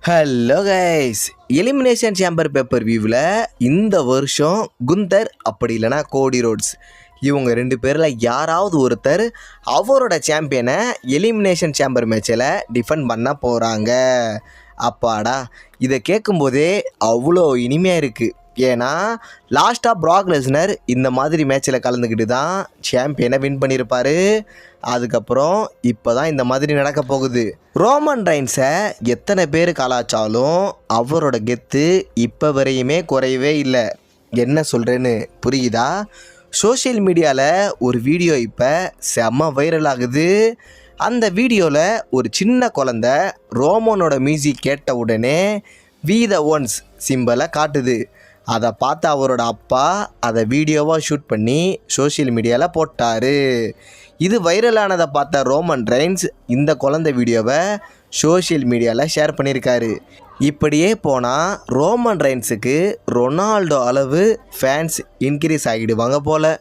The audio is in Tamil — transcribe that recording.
Hello guys, elimination chamber paper வியூவில் இந்த வருஷம் குந்தர் அப்படி இல்லைனா கோடி ரோட்ஸ் இவங்க ரெண்டு பேரில் யாராவது ஒருத்தர் அவரோட சாம்பியனை எலிமினேஷன் சேம்பர் மேட்சில் டிஃபெண்ட் பண்ண போகிறாங்க. அப்பாடா, இதை கேட்கும்போதே அவ்வளோ இனிமையாக இருக்குது. ஏன்னா லாஸ்ட்டாக ப்ராக் லெஸ்னர் இந்த மாதிரி மேட்சில் கலந்துக்கிட்டு தான் சாம்பியனை வின் பண்ணியிருப்பார். அதுக்கப்புறம் இப்போ தான் இந்த மாதிரி நடக்க போகுது. ரோமன் ரெயின்ஸை எத்தனை பேர் கலாச்சாலும் அவரோட கெத்து இப்போ வரையுமே குறையவே இல்லை. என்ன சொல்கிறேன்னு புரியுதா? சோஷியல் மீடியாவில் ஒரு வீடியோ இப்போ செம்ம வைரல் ஆகுது. அந்த வீடியோவில் ஒரு சின்ன குழந்தை ரோமனோட மியூசிக் கேட்ட உடனே வி த ஒன்ஸ் சிம்பலை காட்டுது. அதை பார்த்து அவரோட அப்பா அதை வீடியோவாக ஷூட் பண்ணி சோஷியல் மீடியாவில் போட்டார். இது வைரலானதை பார்த்த ரோமன் ரெயின்ஸ் இந்த குழந்தை வீடியோவை சோஷியல் மீடியாவில் ஷேர் பண்ணியிருக்காரு. இப்படியே போனால் ரோமன் ரெயின்ஸுக்கு ரொனால்டோ அளவு ஃபேன்ஸ் இன்க்ரீஸ் ஆகிடுவாங்க போல்.